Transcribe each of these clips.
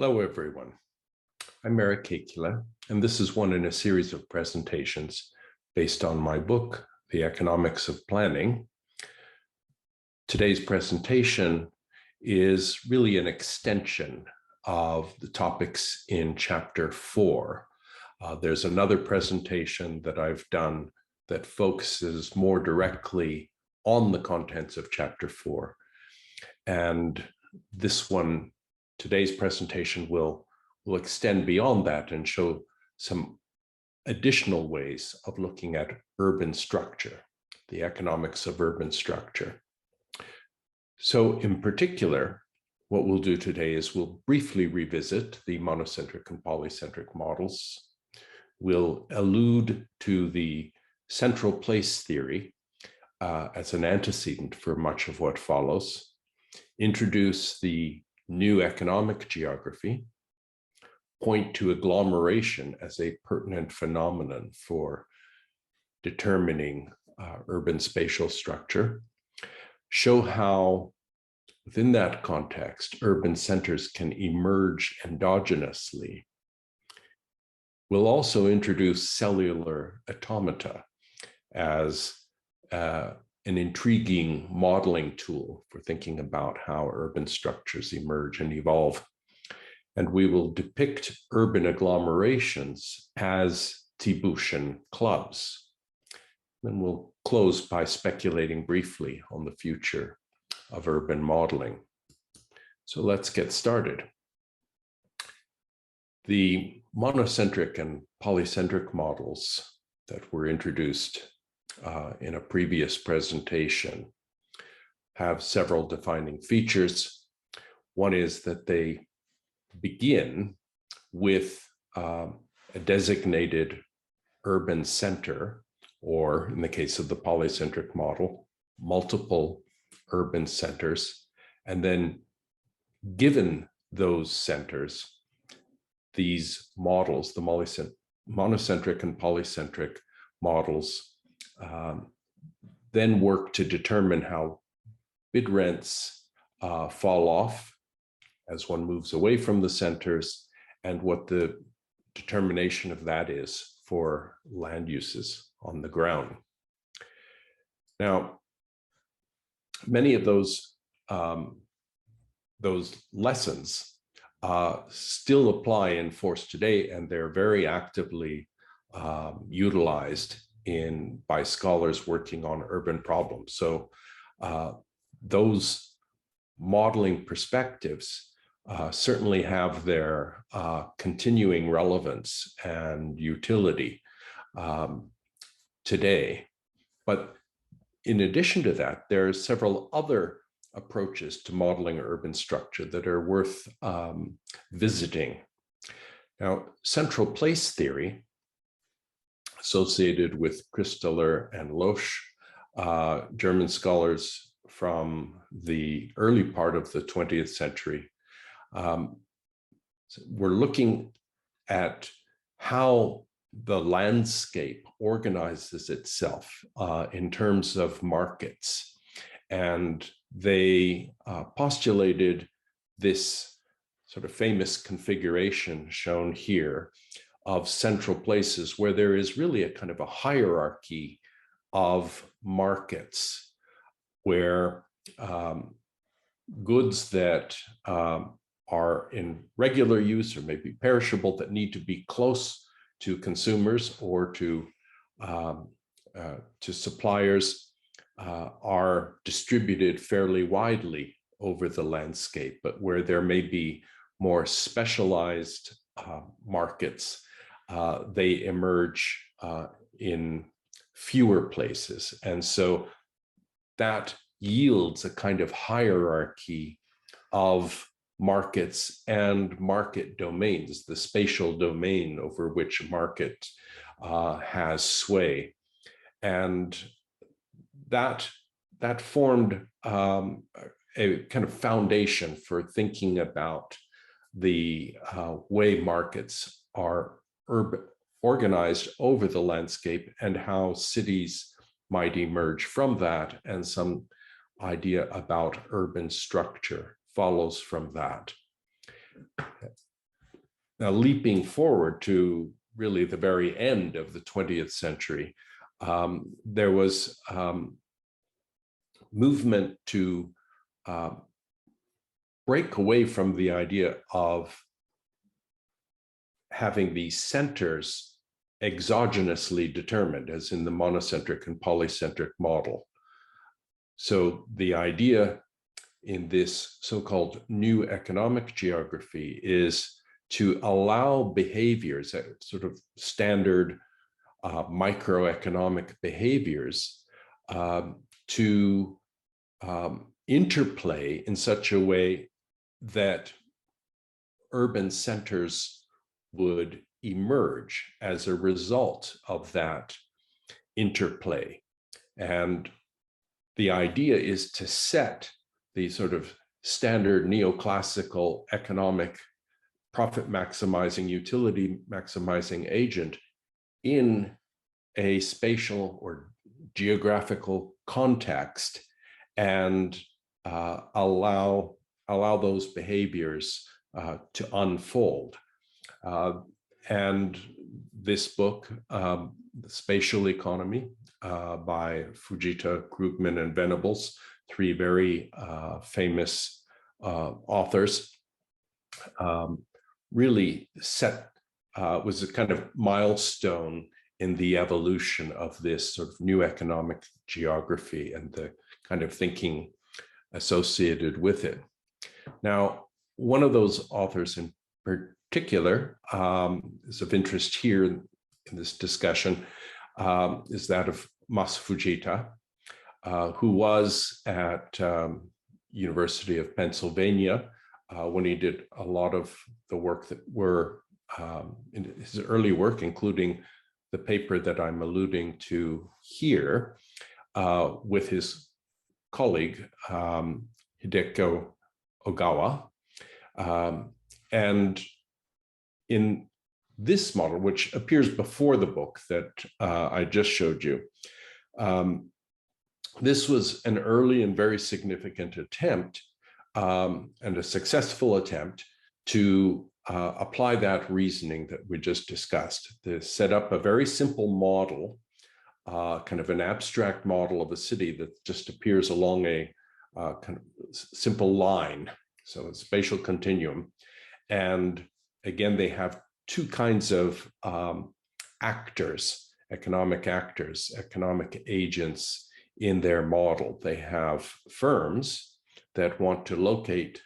Hello, everyone. I'm Eric Kekula, and this is one in a series of presentations based on my book, The Economics of Planning. Today's presentation is really an extension of the topics in Chapter 4. There's another presentation that I've done that focuses more directly on the contents of Chapter 4. And this one, today's presentation will extend beyond that and show some additional ways of looking at urban structure, the economics of urban structure. So in particular, what we'll do today is we'll briefly revisit the monocentric and polycentric models. We'll allude to the central place theory as an antecedent for much of what follows, introduce the new economic geography, point to agglomeration as a pertinent phenomenon for determining urban spatial structure, show how within that context, urban centers can emerge endogenously. We'll also introduce cellular automata as an intriguing modeling tool for thinking about how urban structures emerge and evolve. And we will depict urban agglomerations as Tiburtian clubs. Then we'll close by speculating briefly on the future of urban modeling. So let's get started. The monocentric and polycentric models that were introduced in a previous presentation have several defining features. One is that they begin with a designated urban center, or in the case of the polycentric model, multiple urban centers. And then given those centers, these models, the monocentric and polycentric models, then work to determine how bid rents fall off as one moves away from the centers, and what the determination of that is for land uses on the ground. Now, many of those lessons still apply in force today, and they're very actively utilized by scholars working on urban problems. So those modeling perspectives certainly have their continuing relevance and utility today. But in addition to that, there are several other approaches to modeling urban structure that are worth visiting. Now, central place theory, associated with Christeler and Losch, German scholars from the early part of the 20th century, we're looking at how the landscape organizes itself in terms of markets. And they postulated this sort of famous configuration shown here of central places where there is really a kind of a hierarchy of markets where goods that are in regular use or maybe perishable that need to be close to consumers or to suppliers are distributed fairly widely over the landscape, but where there may be more specialized markets, they emerge in fewer places. And so that yields a kind of hierarchy of markets and market domains, the spatial domain over which a market has sway. And that formed a kind of foundation for thinking about the way markets are organized over the landscape and how cities might emerge from that, and some idea about urban structure follows from that. Now, leaping forward to really the very end of the 20th century, there was movement to break away from the idea of having these centers exogenously determined, as in the monocentric and polycentric model. So the idea in this so-called new economic geography is to allow behaviors, sort of standard microeconomic behaviors, to interplay in such a way that urban centers would emerge as a result of that interplay. And the idea is to set the sort of standard neoclassical economic profit maximizing, utility maximizing agent in a spatial or geographical context, and allow those behaviors to unfold. And this book, The Spatial Economy, by Fujita, Krugman, and Venables, three very famous authors, really was a kind of milestone in the evolution of this sort of new economic geography and the kind of thinking associated with it. Now, one of those authors in particular is of interest here in this discussion, is that of Mas Fujita, who was at University of Pennsylvania when he did a lot of the work that were in his early work, including the paper that I'm alluding to here, with his colleague, Hideko Ogawa. And in this model, which appears before the book that I just showed you, this was an early and very significant attempt, and a successful attempt, to apply that reasoning that we just discussed, to set up a very simple model, kind of an abstract model of a city that just appears along a kind of simple line, so a spatial continuum. And again, they have two kinds of actors, economic agents in their model. They have firms that want to locate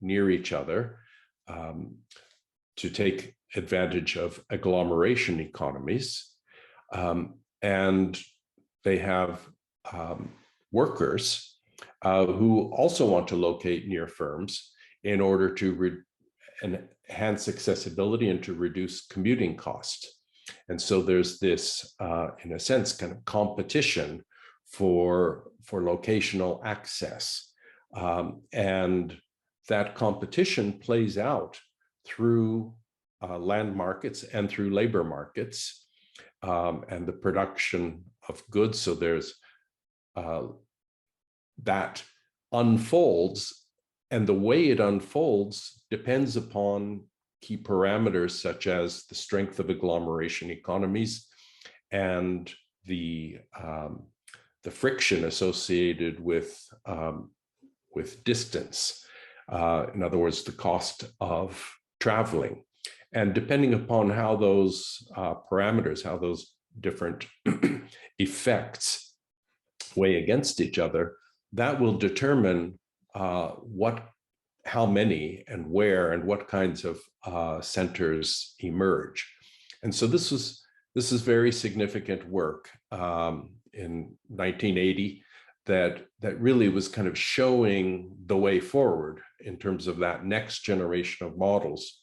near each other to take advantage of agglomeration economies. And they have workers who also want to locate near firms in order to enhance accessibility and to reduce commuting costs. And so there's this, in a sense, kind of competition for locational access. And that competition plays out through land markets and through labor markets, and the production of goods. So there's that unfolds, and the way it unfolds depends upon key parameters such as the strength of agglomeration economies and the friction associated with distance. In other words, the cost of traveling. And depending upon how those parameters, how those different effects weigh against each other, that will determine how many and where and what kinds of centers emerge. And so this is very significant work in 1980 that really was kind of showing the way forward in terms of that next generation of models,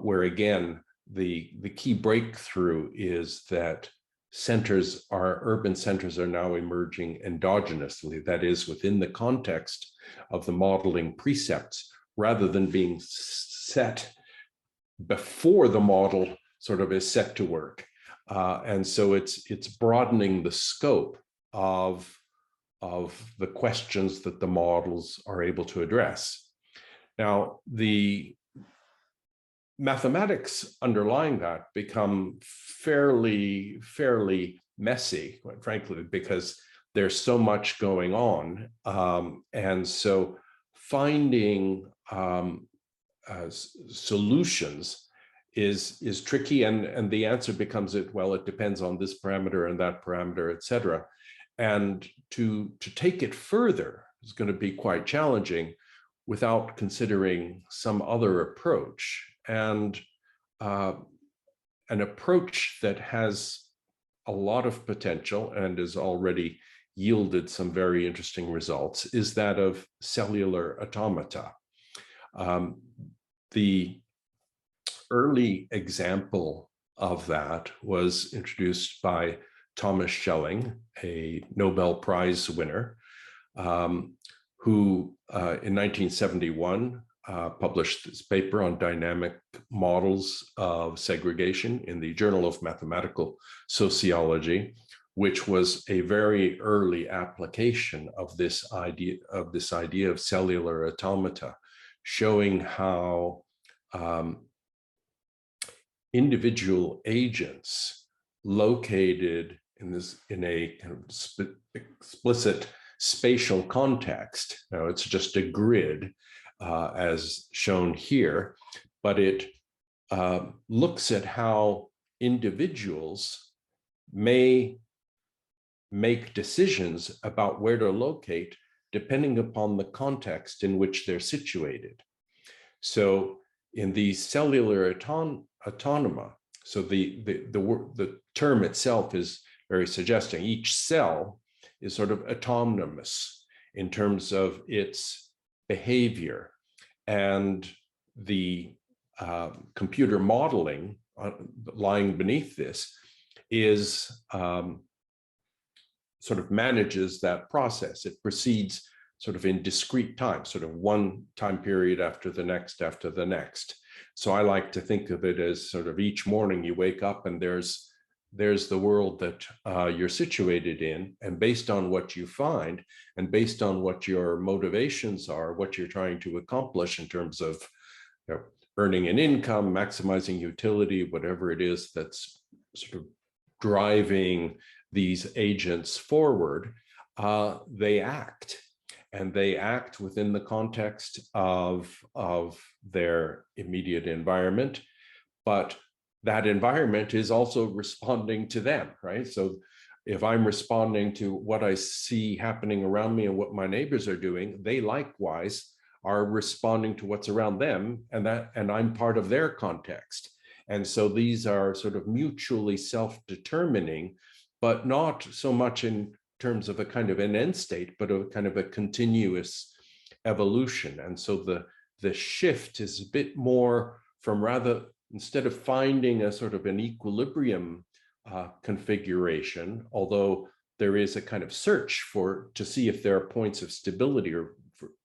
where again, the key breakthrough is that urban centers are now emerging endogenously, that is, within the context of the modeling precepts, rather than being set before the model sort of is set to work. And so it's broadening the scope of the questions that the models are able to address. Now, the mathematics underlying that become fairly messy, quite frankly, because there's so much going on. And so finding solutions is tricky, and the answer becomes well, it depends on this parameter and that parameter, et cetera. And to take it further is going to be quite challenging without considering some other approach. And an approach that has a lot of potential and has already yielded some very interesting results is that of cellular automata. The early example of that was introduced by Thomas Schelling, a Nobel Prize winner, who in 1971 published this paper on dynamic models of segregation in the Journal of Mathematical Sociology, which was a very early application of this idea of cellular automata, showing how individual agents located in a kind of explicit spatial context. Now, it's just a grid as shown here, but it looks at how individuals may make decisions about where to locate depending upon the context in which they're situated. So in the cellular autonoma, so the term itself is very suggesting each cell is sort of autonomous in terms of its behavior, and the computer modeling lying beneath this is sort of manages that process. It proceeds sort of in discrete time, sort of one time period after the next. So I like to think of it as sort of each morning you wake up and there's the world that you're situated in, and based on what you find and based on what your motivations are, what you're trying to accomplish in terms of earning an income, maximizing utility, whatever it is that's sort of driving these agents forward, they act. And they act within the context of their immediate environment, but that environment is also responding to them, right? So if I'm responding to what I see happening around me and what my neighbors are doing, they likewise are responding to what's around them, and I'm part of their context. And so these are sort of mutually self-determining, but not so much in terms of a kind of an end state, but a kind of a continuous evolution. And so the shift is a bit more from, rather, instead of finding a sort of an equilibrium configuration, although there is a kind of search to see if there are points of stability or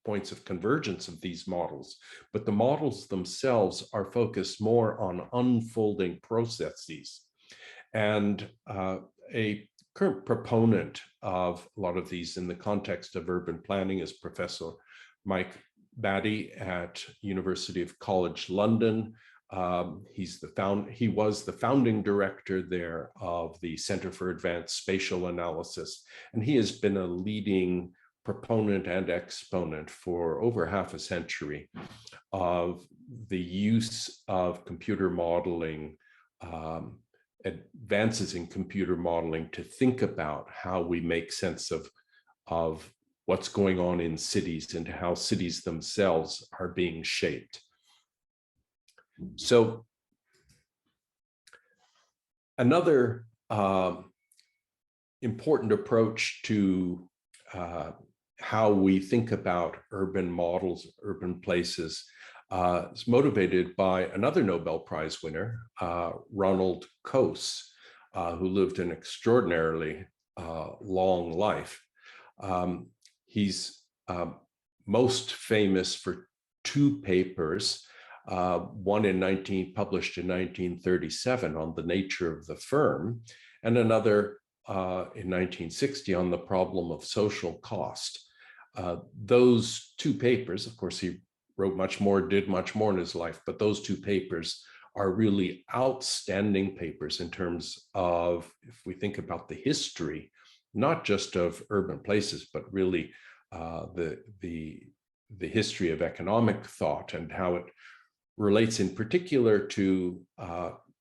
points of convergence of these models, but the models themselves are focused more on unfolding processes. And a current proponent of a lot of these in the context of urban planning is Professor Mike Batty at University of College London. He was the founding director there of the Center for Advanced Spatial Analysis, and he has been a leading proponent and exponent for over half a century of the use of computer modeling, advances in computer modeling, to think about how we make sense of what's going on in cities and how cities themselves are being shaped. So another important approach to how we think about urban models, urban places, is motivated by another Nobel Prize winner, Ronald Coase, who lived an extraordinarily long life. He's most famous for two papers, one published in 1937 on the nature of the firm, and another in 1960 on the problem of social cost. Those two papers, of course, he wrote much more, did much more in his life, but those two papers are really outstanding papers in terms of, if we think about the history, not just of urban places, but really the history of economic thought and how it relates in particular to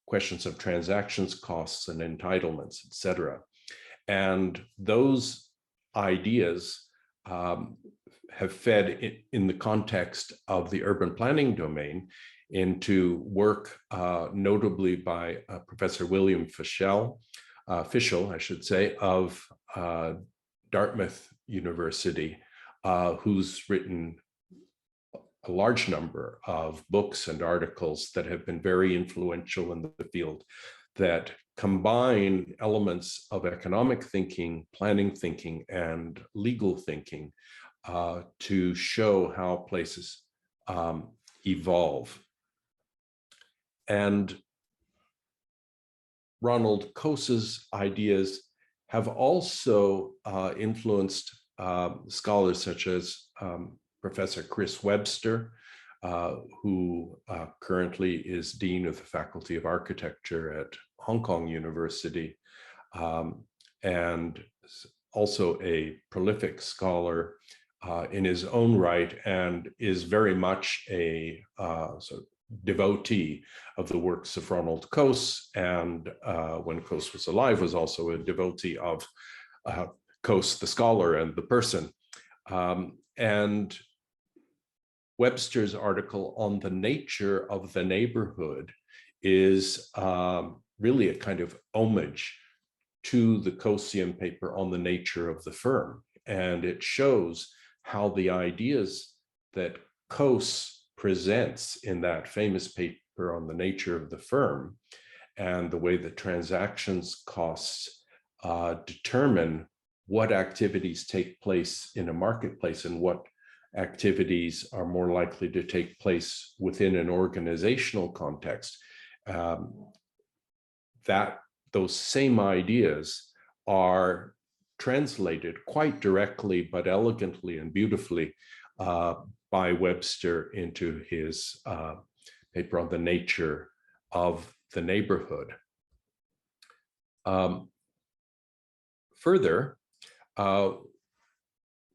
questions of transactions costs and entitlements, et cetera. And those ideas have fed in the context of the urban planning domain into work notably by Professor William Fiscal, I should say, of Dartmouth University, who's written a large number of books and articles that have been very influential in the field that combine elements of economic thinking, planning thinking, and legal thinking to show how places evolve. And Ronald Coase's ideas have also influenced scholars such as Professor Chris Webster, who currently is Dean of the Faculty of Architecture at Hong Kong University, and also a prolific scholar in his own right, and is very much a sort of devotee of the works of Ronald Coase, and when Coase was alive, was also a devotee of Coase, the scholar and the person. And Webster's article on the nature of the neighborhood is really a kind of homage to the Coasean paper on the nature of the firm. And it shows how the ideas that Coase presents in that famous paper on the nature of the firm and the way that transactions costs determine what activities take place in a marketplace and what activities are more likely to take place within an organizational context, that those same ideas are translated quite directly but elegantly and beautifully by Webster into his paper on the nature of the neighborhood. Further,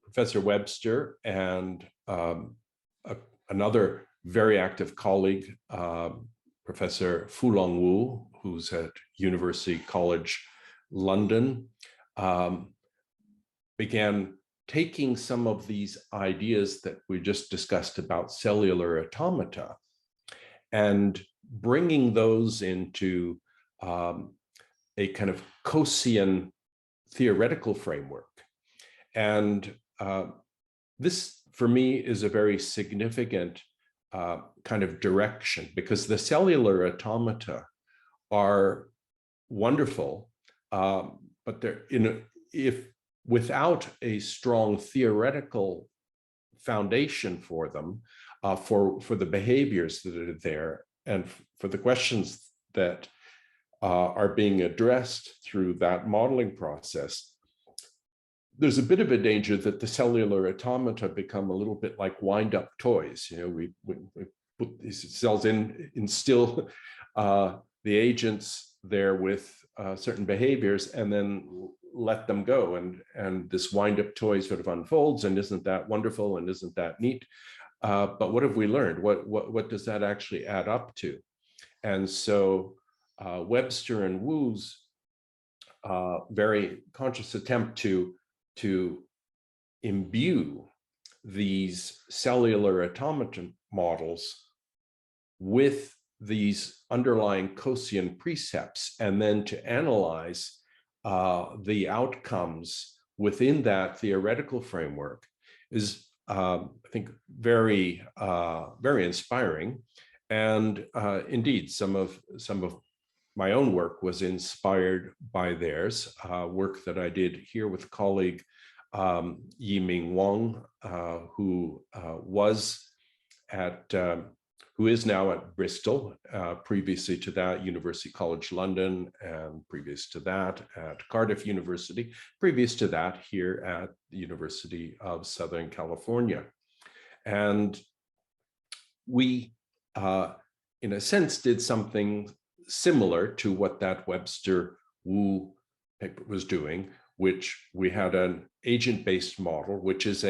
Professor Webster and another very active colleague, Professor Fulong Wu, who's at University College London, began taking some of these ideas that we just discussed about cellular automata and bringing those into a kind of Coasean theoretical framework. And this, for me, is a very significant kind of direction, because the cellular automata are wonderful, but they're if without a strong theoretical foundation for them, for the behaviors that are there and for the questions that are being addressed through that modeling process, there's a bit of a danger that the cellular automata become a little bit like wind-up toys. You know, we put these cells instill the agents there with certain behaviors and then let them go. And this wind-up toy sort of unfolds, and isn't that wonderful and isn't that neat? But what have we learned? What does that actually add up to? And so Webster and Wu's very conscious attempt to imbue these cellular automaton models with these underlying Coasean precepts, and then to analyze the outcomes within that theoretical framework is, I think, very, very inspiring. And indeed, some of my own work was inspired by theirs, work that I did here with colleague Yiming Wang, who who is now at Bristol, previously to that University College London, and previous to that at Cardiff University, previous to that here at the University of Southern California. And we, in a sense, did something similar to what that Webster Wu paper was doing, which we had an agent-based model, which is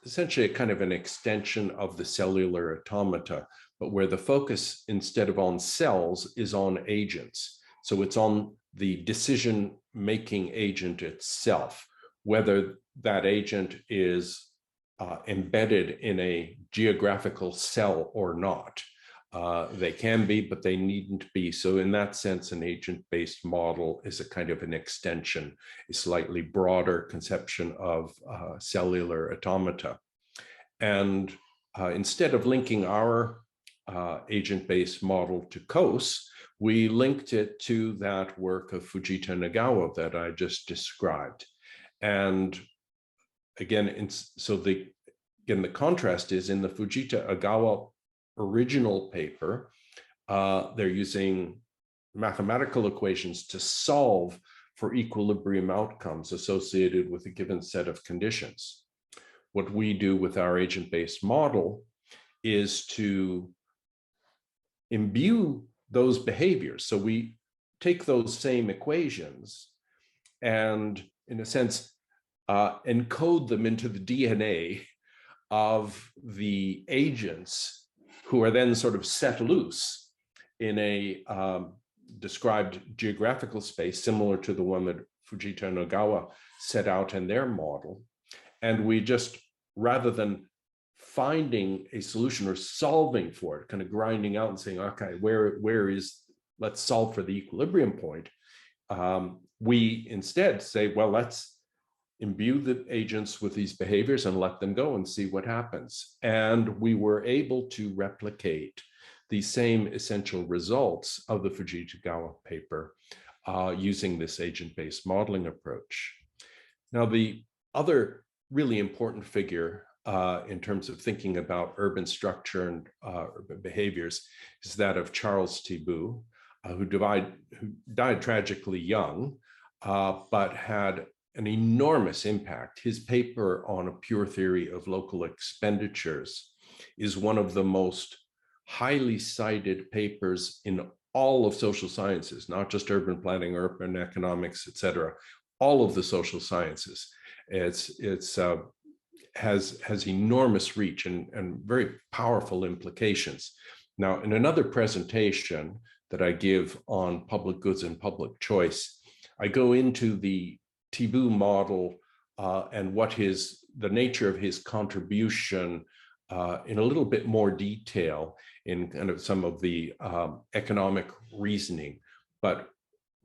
essentially a kind of an extension of the cellular automata, but where the focus, instead of on cells, is on agents. So it's on the decision-making agent itself, whether that agent is embedded in a geographical cell or not. They can be, but they needn't be. So in that sense, an agent-based model is a kind of an extension, a slightly broader conception of cellular automata. And instead of linking our agent-based model to COAS, we linked it to that work of Fujita Nagawa that I just described. And again, the contrast is in the Fujita Nagawa original paper, they're using mathematical equations to solve for equilibrium outcomes associated with a given set of conditions. What we do with our agent-based model is to imbue those behaviors. So we take those same equations and, in a sense, encode them into the DNA of the agents who are then sort of set loose in a described geographical space similar to the one that Fujita Nagawa set out in their model. And we just, rather than finding a solution or solving for it, kind of grinding out and saying, okay, let's solve for the equilibrium point, we instead say, well, let's imbue the agents with these behaviors and let them go and see what happens. And we were able to replicate the same essential results of the Fujita Nagawa paper using this agent-based modeling approach. Now, the other really important figure in terms of thinking about urban structure and urban behaviors is that of Charles Thibault, who died tragically young, but had an enormous impact. His paper on a pure theory of local expenditures is one of the most highly cited papers in all of social sciences, not just urban planning, urban economics, et cetera, all of the social sciences. It's has enormous reach and very powerful implications. Now, in another presentation that I give on public goods and public choice, I go into the Thibault model and the nature of his contribution in a little bit more detail in kind of some of the economic reasoning. But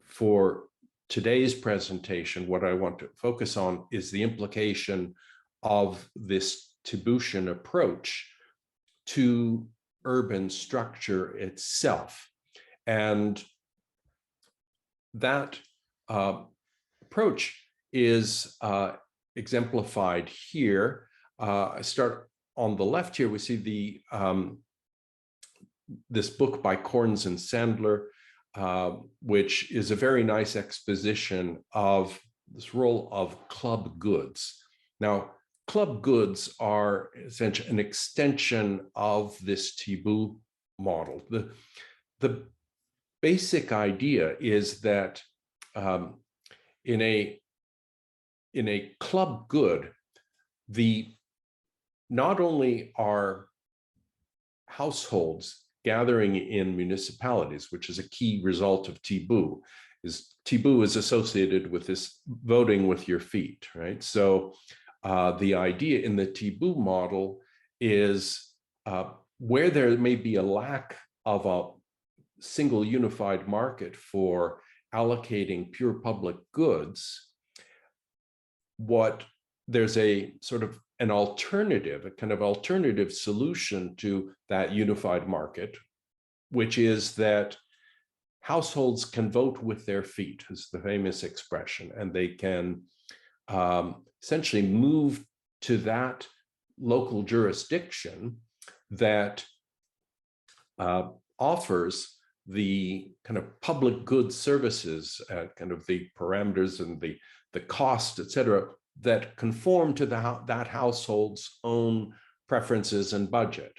for today's presentation, what I want to focus on is the implication of this Thibautian approach to urban structure itself. And that approach is exemplified here. I start on the left here. We see this book by Corns and Sandler, which is a very nice exposition of this role of club goods. Now, club goods are essentially an extension of this Thibault model. The basic idea is that in a club good, not only are households gathering in municipalities, which is a key result of Thibault, Thibault is associated with this voting with your feet, right? So the idea in the Thibault model is where there may be a lack of a single unified market for allocating pure public goods, there's a sort of an alternative, a kind of alternative solution to that unified market, which is that households can vote with their feet, is the famous expression, and they can essentially move to that local jurisdiction that offers the kind of public goods services, kind of the parameters and the cost, et cetera, that conform to that household's own preferences and budget.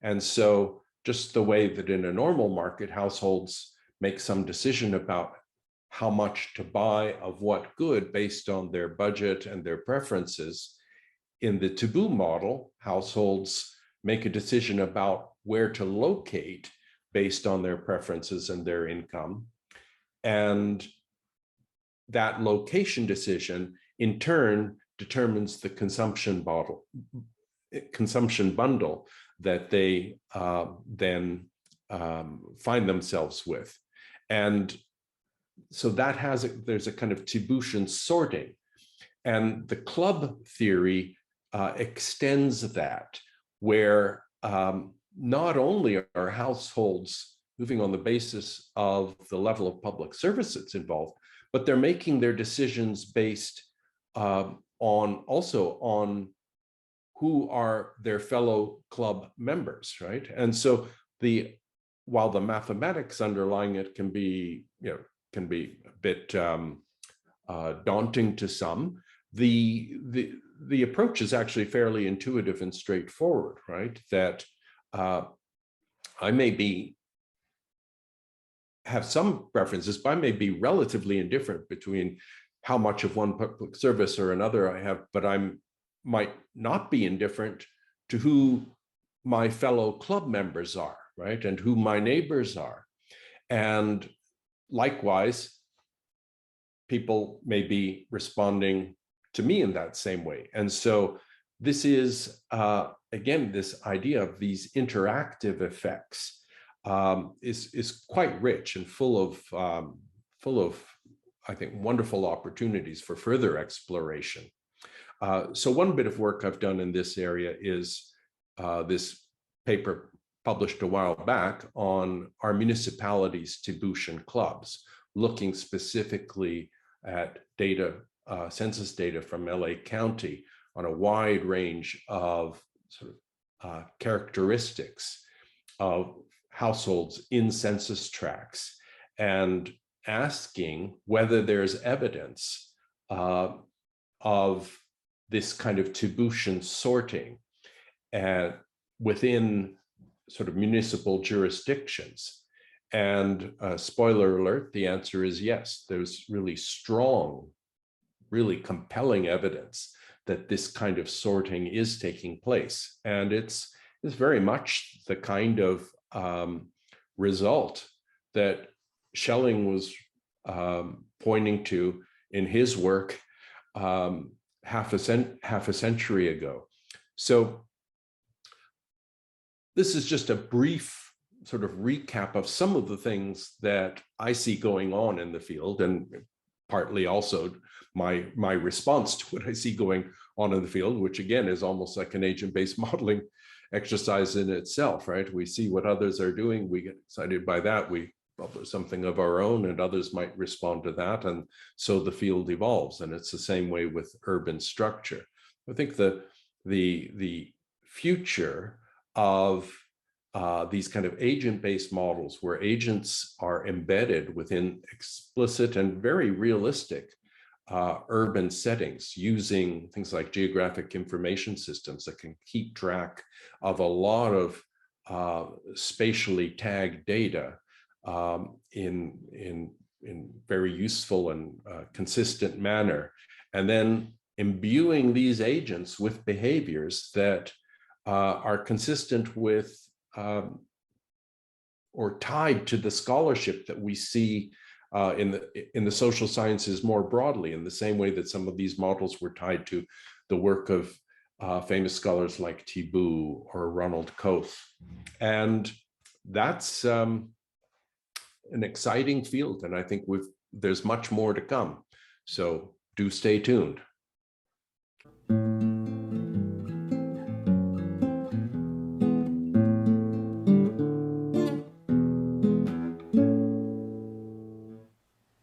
And so just the way that in a normal market, households make some decision about how much to buy of what good based on their budget and their preferences, in the taboo model, households make a decision about where to locate based on their preferences and their income. And that location decision, in turn, determines the consumption bundle that they then find themselves with. And so that there's a kind of Tiboutian sorting. And the club theory extends that, where not only are households moving on the basis of the level of public service that's involved, but they're making their decisions based also on who are their fellow club members, right? And so while the mathematics underlying it can be a bit daunting to some, the approach is actually fairly intuitive and straightforward, right? That I may have some preferences, but I may be relatively indifferent between how much of one public service or another I have, but might not be indifferent to who my fellow club members are, right? And who my neighbors are. And likewise, people may be responding to me in that same way. And so this is, again, this idea of these interactive effects is quite rich and full of, I think, wonderful opportunities for further exploration. So one bit of work I've done in this area is this paper published a while back on our municipalities' Tiboutian clubs, looking specifically at data, census data from LA County on a wide range of sort of characteristics of households in census tracts, and asking whether there's evidence of this kind of Tiboutian sorting within sort of municipal jurisdictions. And spoiler alert, the answer is yes. There's really strong, really compelling evidence that this kind of sorting is taking place. And it's very much the kind of result that Schelling was pointing to in his work half a century ago. So this is just a brief sort of recap of some of the things that I see going on in the field, and partly also my response to what I see going on in the field, which again is almost like an agent-based modeling exercise in itself, right? We see what others are doing, we get excited by that, we publish something of our own, and others might respond to that, and so the field evolves. And it's the same way with urban structure. I think the future of these kind of agent-based models, where agents are embedded within explicit and very realistic urban settings, using things like geographic information systems that can keep track of a lot of spatially tagged data in very useful and consistent manner, and then imbuing these agents with behaviors that are consistent with or tied to the scholarship that we see in the social sciences more broadly, in the same way that some of these models were tied to the work of famous scholars like Thibault or Ronald Coase. And that's an exciting field, and I think there's much more to come. So do stay tuned.